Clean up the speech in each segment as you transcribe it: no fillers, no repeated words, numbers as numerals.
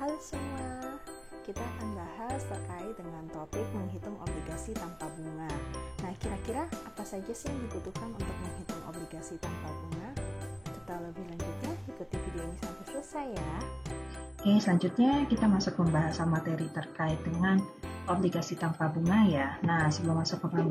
Halo semua, kita akan bahas terkait dengan topik menghitung obligasi tanpa bunga. Nah, kira-kira apa saja sih yang dibutuhkan untuk menghitung obligasi tanpa bunga? Kita lebih lanjutnya, ikuti video ini sampai selesai ya. Oke, selanjutnya kita masuk pembahasan materi terkait dengan obligasi tanpa bunga ya. Nah, sebelum masuk ke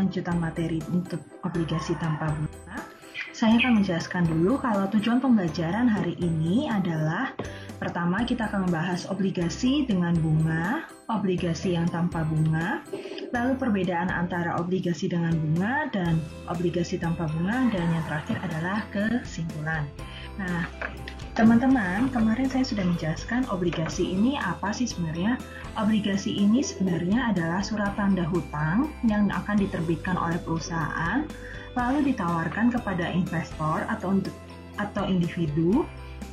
lanjutan materi untuk obligasi tanpa bunga, saya akan menjelaskan dulu kalau tujuan pembelajaran hari ini adalah pertama, kita akan membahas obligasi dengan bunga, obligasi yang tanpa bunga, lalu perbedaan antara obligasi dengan bunga dan obligasi tanpa bunga, dan yang terakhir adalah kesimpulan. Nah, teman-teman, kemarin saya sudah menjelaskan obligasi ini apa sih sebenarnya. Obligasi ini sebenarnya adalah surat tanda hutang yang akan diterbitkan oleh perusahaan, lalu ditawarkan kepada investor atau individu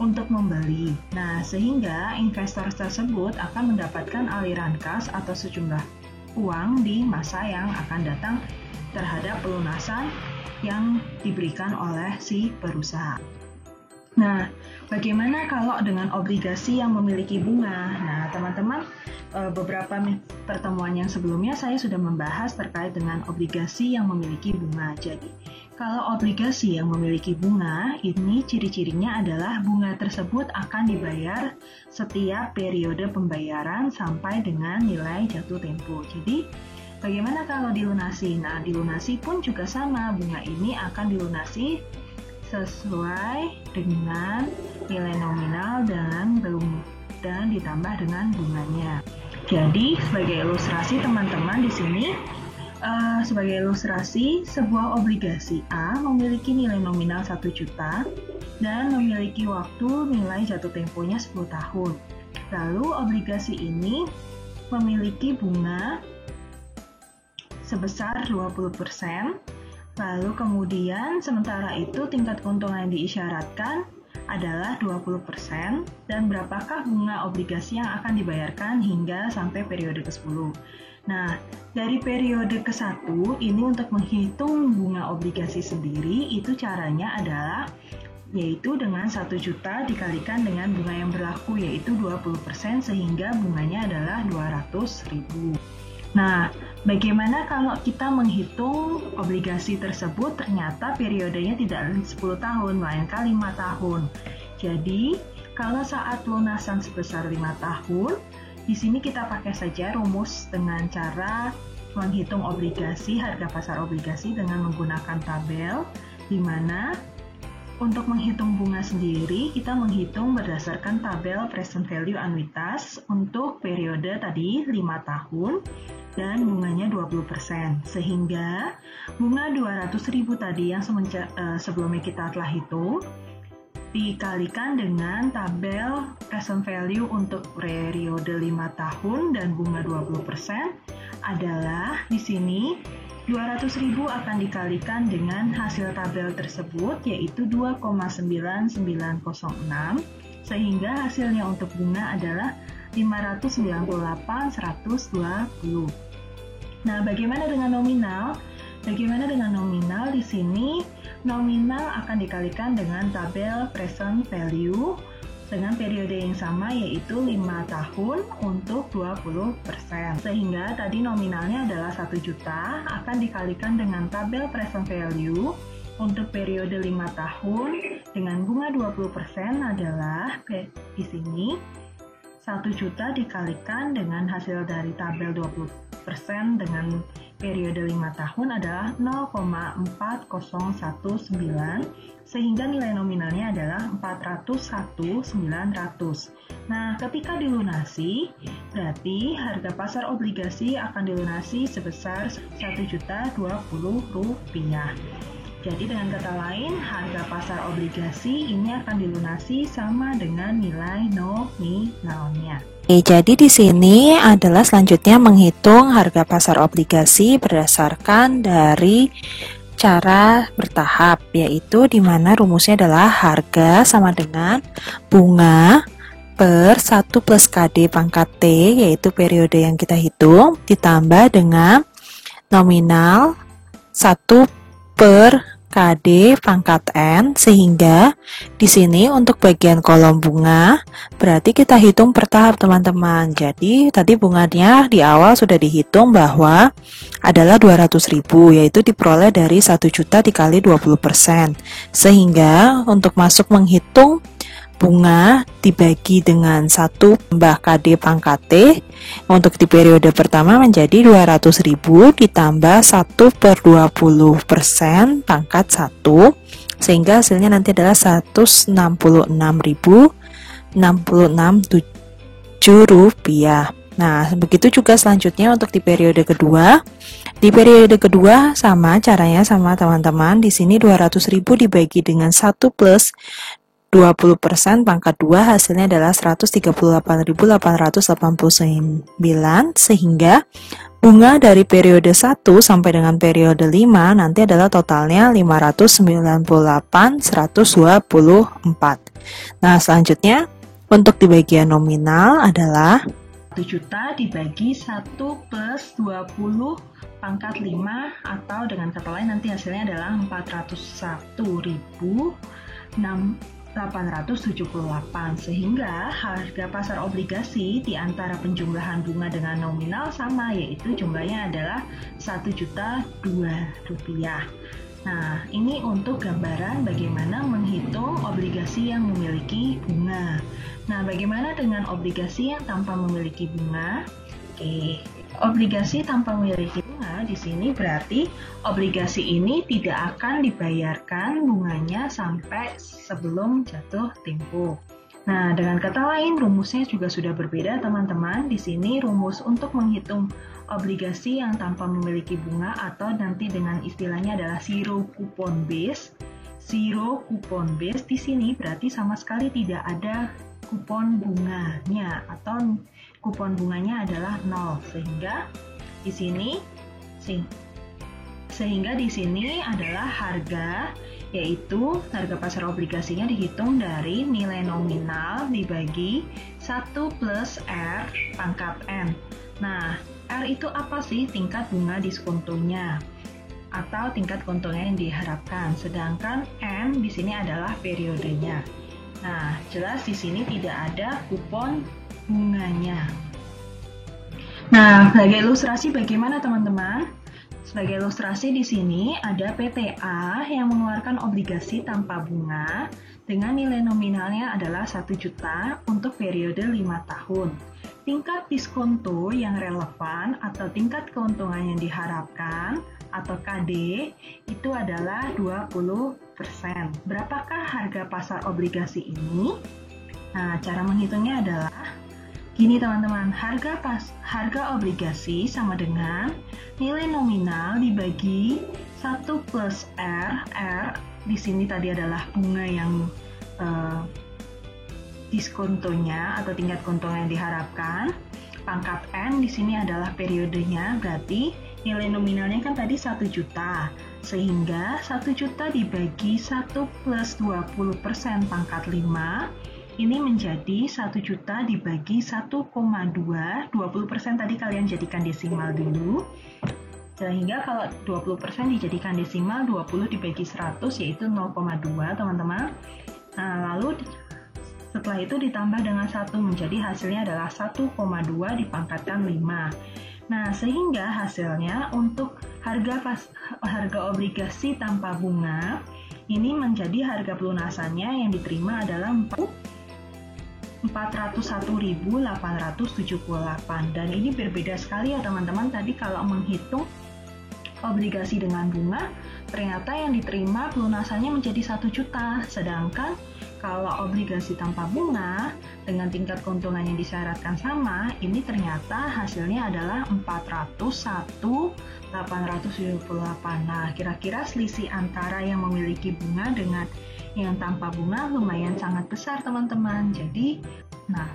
untuk membeli. Nah, sehingga investor tersebut akan mendapatkan aliran kas atau sejumlah uang di masa yang akan datang terhadap pelunasan yang diberikan oleh si perusahaan. Nah, bagaimana kalau dengan obligasi yang memiliki bunga? Nah, teman-teman, beberapa pertemuan yang sebelumnya saya sudah membahas terkait dengan obligasi yang memiliki bunga. Jadi, kalau obligasi yang memiliki bunga, ini ciri-cirinya adalah bunga tersebut akan dibayar setiap periode pembayaran sampai dengan nilai jatuh tempo. Jadi, bagaimana kalau dilunasi? Nah, dilunasi pun juga sama, bunga ini akan dilunasi sesuai dengan nilai nominal dan ditambah dengan bunganya. Jadi, sebagai ilustrasi teman-teman di sini, sebagai ilustrasi, sebuah obligasi A memiliki nilai nominal 1 juta dan memiliki waktu nilai jatuh temponya 10 tahun. Lalu obligasi ini memiliki bunga sebesar 20%. Lalu kemudian sementara itu tingkat keuntungan yang diisyaratkan adalah 20%, dan berapakah bunga obligasi yang akan dibayarkan hingga sampai periode ke-10. Nah, dari periode ke-1 ini untuk menghitung bunga obligasi sendiri, itu caranya adalah yaitu dengan 1 juta dikalikan dengan bunga yang berlaku, yaitu 20%, sehingga bunganya adalah 200.000. Nah, bagaimana kalau kita menghitung obligasi tersebut ternyata periodenya tidak 10 tahun, melainkan 5 tahun. Jadi, kalau saat lunasan sebesar 5 tahun, di sini kita pakai saja rumus dengan cara menghitung obligasi, harga pasar obligasi dengan menggunakan tabel, di mana untuk menghitung bunga sendiri, kita menghitung berdasarkan tabel present value anuitas untuk periode tadi 5 tahun dan bunganya 20%. Sehingga bunga 200.000 tadi yang sebelumnya kita telah hitung, dikalikan dengan tabel present value untuk periode 5 tahun dan bunga 20% adalah di sini 200.000 akan dikalikan dengan hasil tabel tersebut, yaitu 2,9906, sehingga hasilnya untuk bunga adalah 598.120. Nah, bagaimana dengan nominal? Bagaimana dengan nominal? Di sini nominal akan dikalikan dengan tabel present value dengan periode yang sama, yaitu 5 tahun untuk 20%. Sehingga tadi nominalnya adalah 1 juta akan dikalikan dengan tabel present value untuk periode 5 tahun dengan bunga 20% adalah di sini 1 juta dikalikan dengan hasil dari tabel 20% dengan periode 5 tahun adalah 0,4019, sehingga nilai nominalnya adalah 401.900. Nah, ketika dilunasi, berarti harga pasar obligasi akan dilunasi sebesar Rp1.020.000. Jadi dengan kata lain, harga pasar obligasi ini akan dilunasi sama dengan nilai nominalnya. Jadi di sini adalah selanjutnya menghitung harga pasar obligasi berdasarkan dari cara bertahap, yaitu di mana rumusnya adalah harga sama dengan bunga per 1 plus KD pangkat T, yaitu periode yang kita hitung, ditambah dengan nominal 1 per KD pangkat N, sehingga di sini untuk bagian kolom bunga berarti kita hitung per tahap teman-teman. Jadi tadi bunganya di awal sudah dihitung bahwa adalah 200.000, yaitu diperoleh dari 1 juta dikali 20%. Sehingga untuk masuk menghitung bunga dibagi dengan 1 tambah KD pangkat T untuk di periode pertama menjadi 200.000 ditambah 1/20% pangkat 1, sehingga hasilnya nanti adalah 166.066,7 rupiah. Nah, begitu juga selanjutnya untuk di periode kedua. Di periode kedua sama caranya sama teman-teman. Di sini 200.000 dibagi dengan 1 plus 20% pangkat 2 hasilnya adalah 138.889, sehingga bunga dari periode 1 sampai dengan periode 5 nanti adalah totalnya 598.124. Nah, selanjutnya untuk di bagian nominal adalah 1 juta dibagi 1 plus 20 pangkat 5, atau dengan kata lain nanti hasilnya adalah 401.878, sehingga harga pasar obligasi di antara penjumlahan bunga dengan nominal sama, yaitu jumlahnya adalah 1.002 rupiah. Nah, ini untuk gambaran bagaimana menghitung obligasi yang memiliki bunga. Nah, bagaimana dengan obligasi yang tanpa memiliki bunga? Oke, obligasi tanpa memiliki bunga di sini berarti obligasi ini tidak akan dibayarkan bunganya sampai sebelum jatuh tempo. Nah, dengan kata lain rumusnya juga sudah berbeda teman-teman. Di sini rumus untuk menghitung obligasi yang tanpa memiliki bunga atau nanti dengan istilahnya adalah zero coupon base. Zero coupon base di sini berarti sama sekali tidak ada kupon bunganya atau kupon bunganya adalah 0, sehingga di sini adalah harga, yaitu harga pasar obligasinya dihitung dari nilai nominal dibagi 1 plus R pangkat N. Nah, R itu apa sih? Tingkat bunga diskontonya atau tingkat kontonya yang diharapkan, sedangkan N di sini adalah periodenya. Nah, jelas di sini tidak ada kupon bunganya. Nah, sebagai ilustrasi bagaimana teman-teman? Sebagai ilustrasi di sini ada PTA yang mengeluarkan obligasi tanpa bunga dengan nilai nominalnya adalah 1 juta untuk periode 5 tahun. Tingkat diskonto yang relevan atau tingkat keuntungan yang diharapkan atau KD itu adalah 20%. Berapakah harga pasar obligasi ini? Nah, cara menghitungnya adalah gini teman-teman, harga obligasi sama dengan nilai nominal dibagi 1 plus R. R di sini tadi adalah bunga yang diskontonya atau tingkat keuntungan yang diharapkan. Pangkat N di sini adalah periodenya, berarti nilai nominalnya kan tadi 1 juta, sehingga 1 juta dibagi 1 plus 20% pangkat 5, ini menjadi 1 juta dibagi 1,2, 20% tadi kalian jadikan desimal dulu, sehingga kalau 20% dijadikan desimal, 20 dibagi 100 yaitu 0,2 teman-teman. Nah, lalu setelah itu ditambah dengan 1 menjadi hasilnya adalah 1,2 dipangkatkan 5. Nah, sehingga hasilnya untuk harga obligasi tanpa bunga ini menjadi harga pelunasannya yang diterima adalah 401.878, dan ini berbeda sekali ya teman-teman. Tadi kalau menghitung obligasi dengan bunga ternyata yang diterima pelunasannya menjadi 1 juta, sedangkan kalau obligasi tanpa bunga dengan tingkat keuntungan yang disyaratkan sama, ini ternyata hasilnya adalah 401.878. Nah, kira-kira selisih antara yang memiliki bunga dengan yang tanpa bunga lumayan sangat besar teman-teman. Jadi,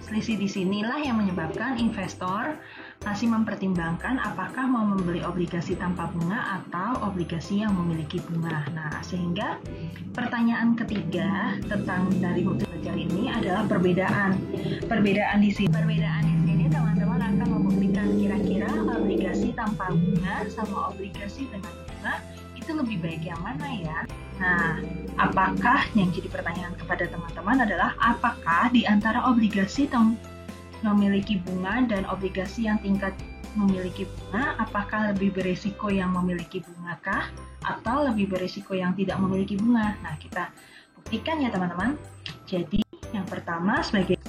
selisih disinilah yang menyebabkan investor masih mempertimbangkan apakah mau membeli obligasi tanpa bunga atau obligasi yang memiliki bunga. Nah, sehingga pertanyaan ketiga tentang dari buku belajar ini adalah perbedaan. Perbedaan di sini teman-teman akan membuktikan kira-kira obligasi tanpa bunga sama obligasi dengan bunga itu itu lebih baik yang mana ya? Nah, apakah yang jadi pertanyaan kepada teman-teman adalah apakah di antara obligasi memiliki bunga dan obligasi yang tingkat memiliki bunga, apakah lebih beresiko yang memiliki bunga kah? Atau lebih beresiko yang tidak memiliki bunga? Nah, kita buktikan ya teman-teman. Jadi, yang pertama sebagai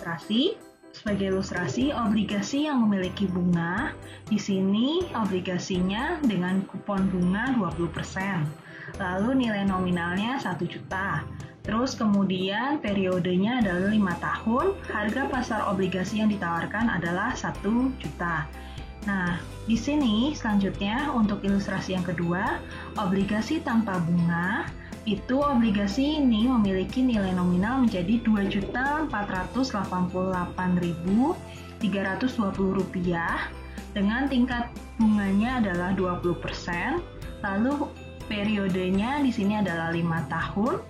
ilustrasi obligasi yang memiliki bunga, di sini obligasinya dengan kupon bunga 20%. Lalu nilai nominalnya 1 juta. Terus kemudian periodenya adalah 5 tahun, harga pasar obligasi yang ditawarkan adalah 1 juta. Nah, di sini selanjutnya untuk ilustrasi yang kedua, obligasi tanpa bunga, itu obligasi ini memiliki nilai nominal menjadi Rp2.488.320 dengan tingkat bunganya adalah 20%, lalu periodenya di sini adalah 5 tahun,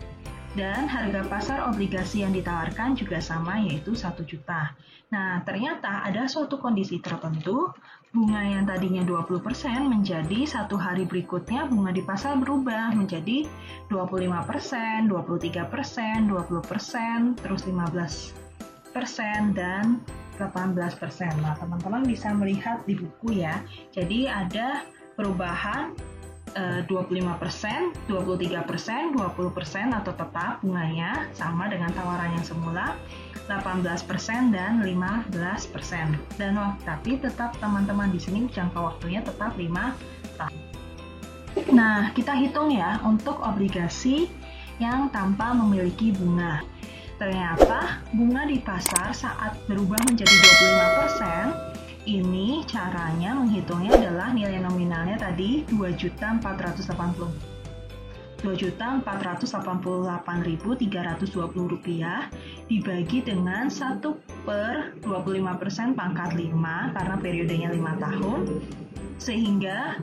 dan harga pasar obligasi yang ditawarkan juga sama, yaitu 1 juta. Nah, ternyata ada suatu kondisi tertentu, bunga yang tadinya 20% menjadi satu hari berikutnya bunga di pasar berubah menjadi 25%, 23%, 20%, terus 15%, dan 18%. Nah, teman-teman bisa melihat di buku ya. Jadi ada perubahan 25%, 23%, 20% atau tetap bunganya sama dengan tawaran yang semula, 18% dan 15%. Dan tapi tetap teman-teman di sini jangka waktunya tetap 5 tahun. Nah, kita hitung ya untuk obligasi yang tanpa memiliki bunga. Ternyata bunga di pasar saat berubah menjadi 25%, ini caranya menghitungnya adalah nilai nominalnya tadi Rp2.488.320 dibagi dengan 1/25% pangkat 5 karena periodenya 5 tahun, sehingga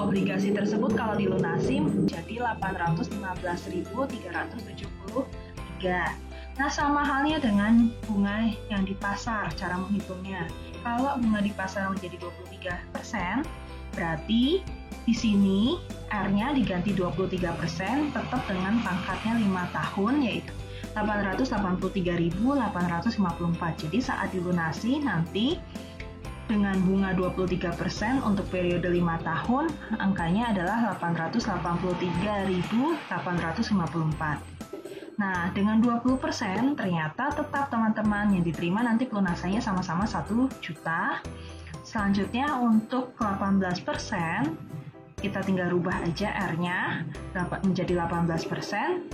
obligasi tersebut kalau dilunasi menjadi Rp815.373. Nah, sama halnya dengan bunga yang di pasar, cara menghitungnya. Kalau bunga di pasar menjadi 23%, berarti di sini R-nya diganti 23% tetap dengan pangkatnya 5 tahun, yaitu Rp883.854. Jadi saat dilunasi nanti dengan bunga 23% untuk periode 5 tahun, angkanya adalah Rp883.854. Nah, dengan 20% ternyata tetap teman-teman yang diterima nanti pelunasannya sama-sama 1 juta. Selanjutnya untuk 18%, kita tinggal rubah aja R-nya menjadi 18%.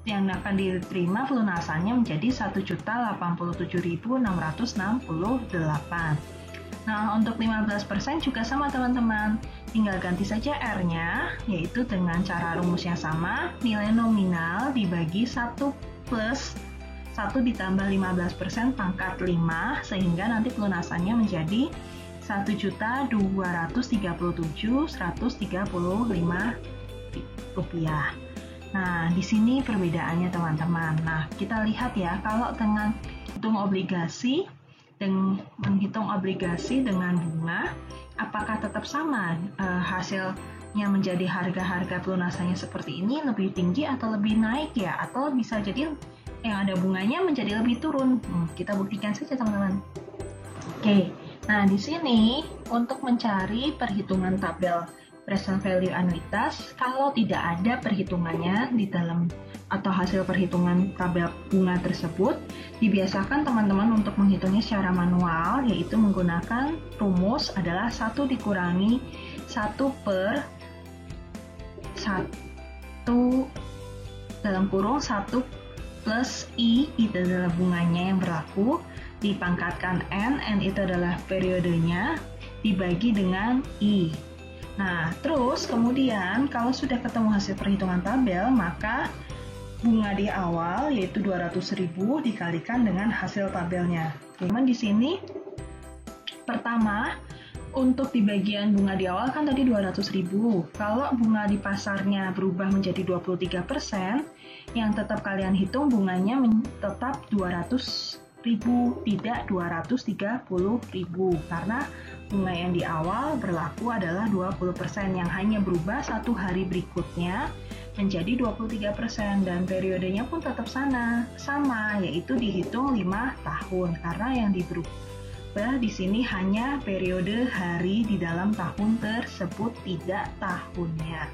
Yang akan diterima pelunasannya menjadi Rp1.087.668. Nah, untuk 15% juga sama teman-teman. Tinggal ganti saja R-nya, yaitu dengan cara rumus yang sama, nilai nominal dibagi 1 plus 1 ditambah 15% pangkat 5, sehingga nanti pelunasannya menjadi Rp1.237.135. Nah, di sini perbedaannya teman-teman. Nah, kita lihat ya, kalau dengan menghitung obligasi dengan bunga, apakah tetap sama hasilnya menjadi harga-harga pelunasannya seperti ini, lebih tinggi atau lebih naik ya, atau bisa jadi yang ada bunganya menjadi lebih turun. Kita buktikan saja teman-teman. Oke, nah di sini untuk mencari perhitungan tabel present value anuitas, kalau tidak ada perhitungannya di dalam atau hasil perhitungan tabel bunga tersebut, dibiasakan teman-teman untuk menghitungnya secara manual, yaitu menggunakan rumus adalah 1 dikurangi 1/1 dalam kurung 1 plus I, itu adalah bunganya yang berlaku, dipangkatkan N itu adalah periodenya, dibagi dengan I. Nah, terus kemudian kalau sudah ketemu hasil perhitungan tabel, maka bunga di awal yaitu 200.000 dikalikan dengan hasil tabelnya. Teman di sini pertama untuk di bagian bunga di awal kan tadi 200.000. Kalau bunga di pasarnya berubah menjadi 23%, yang tetap kalian hitung bunganya tetap 200.000, tidak 230.000 karena bunga yang di awal berlaku adalah 20% yang hanya berubah satu hari berikutnya menjadi 23% dan periodenya pun tetap sama yaitu dihitung 5 tahun karena yang berubah di sini hanya periode hari di dalam tahun tersebut, tidak tahunnya.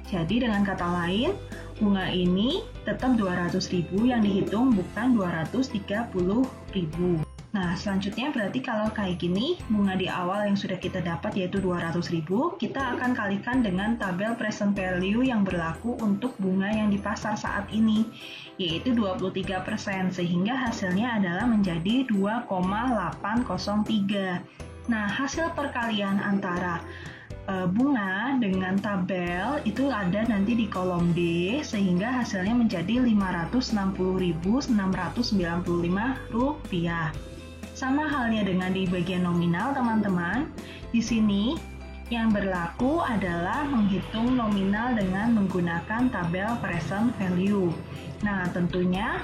Jadi dengan kata lain, bunga ini tetap 200.000 yang dihitung, bukan 230.000. Nah, selanjutnya berarti kalau kayak gini, bunga di awal yang sudah kita dapat yaitu 200.000, kita akan kalikan dengan tabel present value yang berlaku untuk bunga yang di pasar saat ini, yaitu 23%, sehingga hasilnya adalah menjadi 2,803. Nah, hasil perkalian antara bunga dengan tabel itu ada nanti di kolom D, sehingga hasilnya menjadi Rp560.995. Sama halnya dengan di bagian nominal, teman-teman. Di sini yang berlaku adalah menghitung nominal dengan menggunakan tabel present value. Nah, tentunya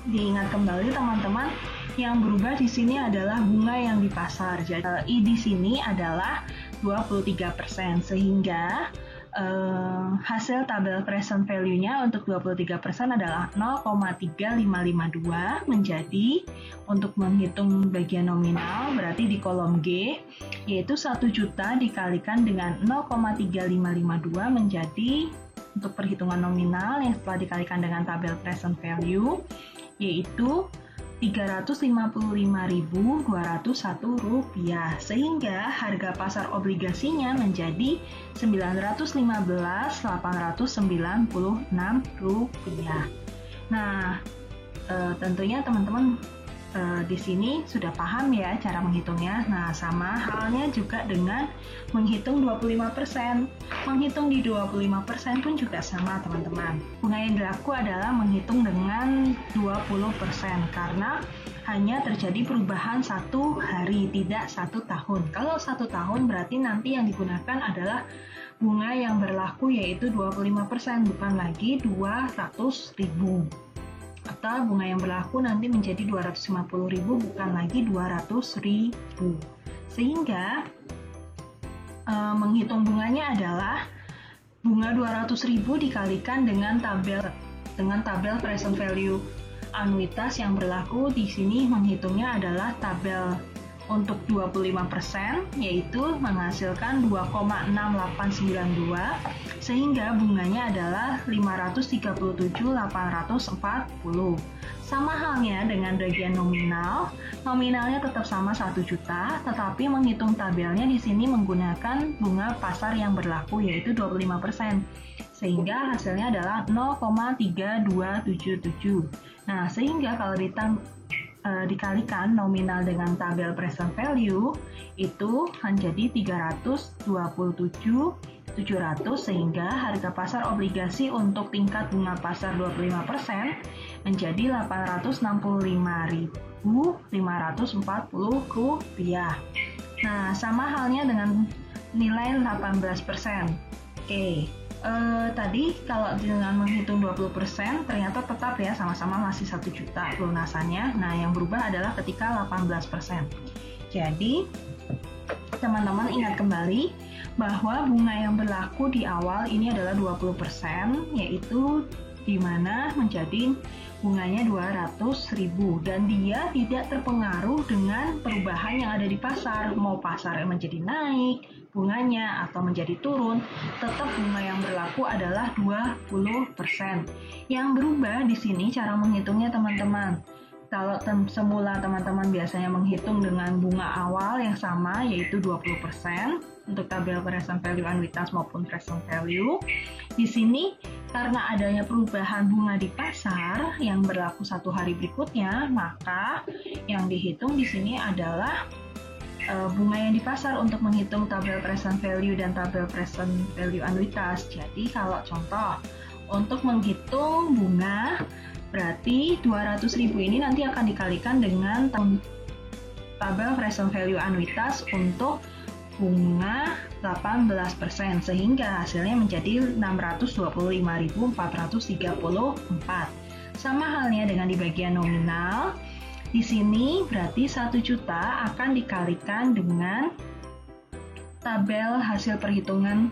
diingat kembali teman-teman, yang berubah di sini adalah bunga yang di pasar. Jadi di sini adalah 23%, sehingga hasil tabel present value-nya untuk 23% adalah 0,3552 menjadi untuk menghitung bagian nominal berarti di kolom G yaitu 1 juta dikalikan dengan 0,3552 menjadi untuk perhitungan nominal yang setelah dikalikan dengan tabel present value yaitu Rp355.201, sehingga harga pasar obligasinya menjadi Rp915.896. Nah, tentunya teman-teman di sini sudah paham ya cara menghitungnya. Nah, sama halnya juga dengan menghitung 25%. Menghitung di 25% pun juga sama, teman-teman. Bunga yang berlaku adalah menghitung dengan 20% karena hanya terjadi perubahan satu hari, tidak 1 tahun. Kalau 1 tahun berarti nanti yang digunakan adalah bunga yang berlaku yaitu 25%, bukan lagi 200.000. Atau bunga yang berlaku nanti menjadi 250.000, bukan lagi 200.000. Sehingga menghitung bunganya adalah bunga 200.000 dikalikan dengan tabel present value anuitas yang berlaku. Di sini menghitungnya adalah tabel untuk 25%, yaitu menghasilkan 2,6892, sehingga bunganya adalah 537.840. Sama halnya dengan bagian nominal, nominalnya tetap sama 1 juta, tetapi menghitung tabelnya di sini menggunakan bunga pasar yang berlaku yaitu 25%, sehingga hasilnya adalah 0,3277. Nah, sehingga kalau dikalikan nominal dengan tabel present value itu menjadi 327.700, sehingga harga pasar obligasi untuk tingkat bunga pasar 25% menjadi Rp865.540. Nah, sama halnya dengan nilai 18%. Oke. Tadi kalau dengan menghitung 20% ternyata tetap ya sama-sama masih 1 juta pelunasannya. Nah, yang berubah adalah ketika 18%. Jadi, teman-teman ingat kembali bahwa bunga yang berlaku di awal ini adalah 20%, yaitu di mana menjadi bunganya 200.000 dan dia tidak terpengaruh dengan perubahan yang ada di pasar. Mau pasar menjadi naik bunganya atau menjadi turun, tetap bunga yang berlaku adalah 20%. Yang berubah di sini cara menghitungnya, teman-teman. Kalau semula teman-teman biasanya menghitung dengan bunga awal yang sama yaitu 20% untuk tabel present value anuitas maupun present value. Di sini karena adanya perubahan bunga di pasar yang berlaku 1 hari berikutnya, maka yang dihitung di sini adalah bunga yang di pasar untuk menghitung tabel present value dan tabel present value anuitas. Jadi kalau contoh untuk menghitung bunga berarti 200.000 ini nanti akan dikalikan dengan tabel present value anuitas untuk bunga 18%, sehingga hasilnya menjadi 625.434. Sama halnya dengan di bagian nominal, Di sini berarti 1 juta akan dikalikan dengan tabel hasil perhitungan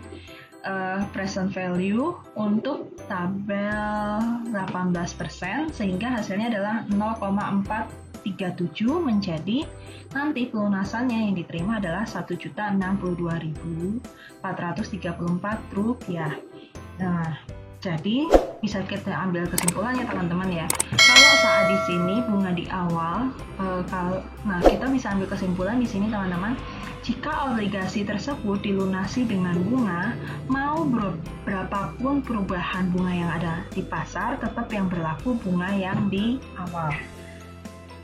present value untuk tabel 18%, sehingga hasilnya adalah 0,437 menjadi nanti pelunasannya yang diterima adalah Rp1.062.434. Nah, jadi bisa kita ambil kesimpulannya teman-teman ya. Kalau saat di sini bunga di awal, nah kita bisa ambil kesimpulan di sini teman-teman. Jika obligasi tersebut dilunasi dengan bunga, mau berapapun perubahan bunga yang ada di pasar, tetap yang berlaku bunga yang di awal.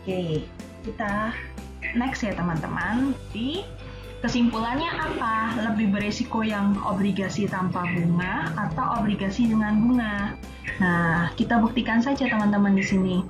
Oke, kita next ya teman-teman. Di kesimpulannya apa? Lebih beresiko yang obligasi tanpa bunga atau obligasi dengan bunga? Nah, kita buktikan saja teman-teman di sini.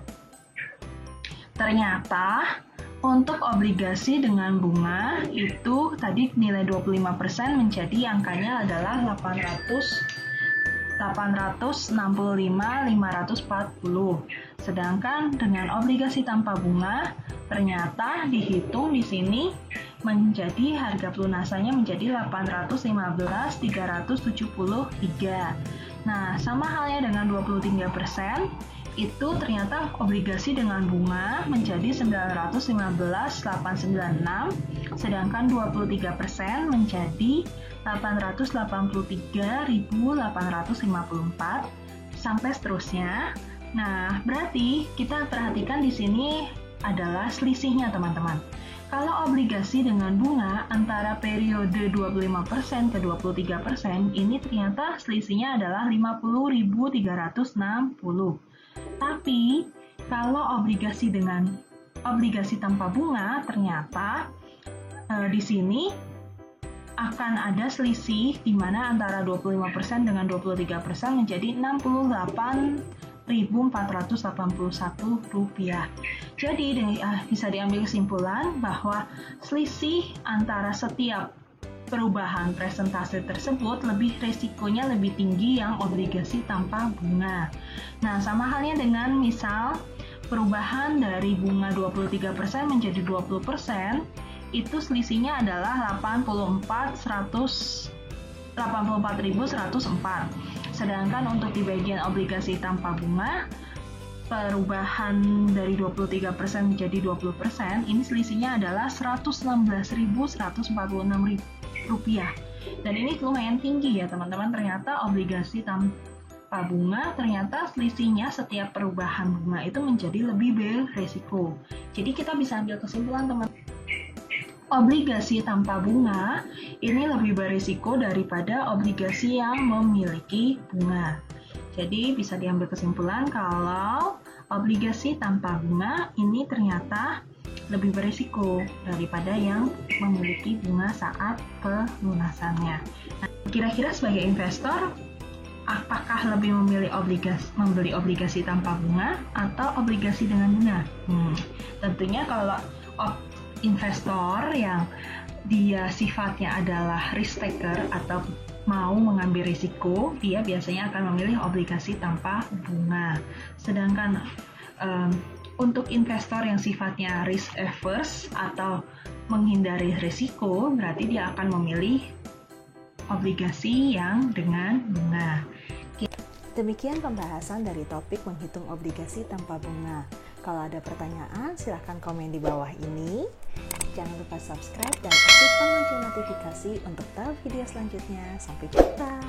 Ternyata untuk obligasi dengan bunga itu tadi nilai 25% menjadi angkanya adalah 865.540. Sedangkan dengan obligasi tanpa bunga ternyata dihitung di sini menjadi harga pelunasannya menjadi 815.373. Nah, sama halnya dengan 23%, itu ternyata obligasi dengan bunga menjadi 915.896, sedangkan 23% menjadi 883.854 sampai seterusnya. Nah, berarti kita perhatikan di sini adalah selisihnya teman-teman. Kalau obligasi dengan bunga antara periode 25% ke 23%, ini ternyata selisihnya adalah 50.360. Tapi kalau obligasi tanpa bunga ternyata di sini akan ada selisih di mana antara 25% dengan 23% menjadi 68.481 rupiah. Jadi bisa diambil kesimpulan bahwa selisih antara setiap perubahan presentase tersebut resikonya lebih tinggi yang obligasi tanpa bunga. Nah, sama halnya dengan misal perubahan dari bunga 23% menjadi 20%, itu selisihnya adalah 84.104. Sedangkan untuk di bagian obligasi tanpa bunga, perubahan dari 23% menjadi 20%, ini selisihnya adalah 116.146 rupiah. Dan ini lumayan tinggi ya teman-teman. Ternyata obligasi tanpa bunga ternyata selisihnya setiap perubahan bunga itu menjadi lebih beresiko. Jadi kita bisa ambil kesimpulan teman, obligasi tanpa bunga ini lebih beresiko daripada obligasi yang memiliki bunga. Jadi bisa diambil kesimpulan kalau obligasi tanpa bunga ini ternyata lebih berisiko daripada yang memiliki bunga saat pelunasannya. Nah, kira-kira sebagai investor, apakah lebih memilih membeli obligasi tanpa bunga atau obligasi dengan bunga? Tentunya kalau investor yang dia sifatnya adalah risk taker atau mau mengambil risiko, dia biasanya akan memilih obligasi tanpa bunga. Sedangkan untuk investor yang sifatnya risk averse atau menghindari risiko, berarti dia akan memilih obligasi yang dengan bunga. Demikian pembahasan dari topik menghitung obligasi tanpa bunga. Kalau ada pertanyaan, silahkan komen di bawah ini. Jangan lupa subscribe dan aktifkan lonceng notifikasi untuk tahu video selanjutnya. Sampai jumpa!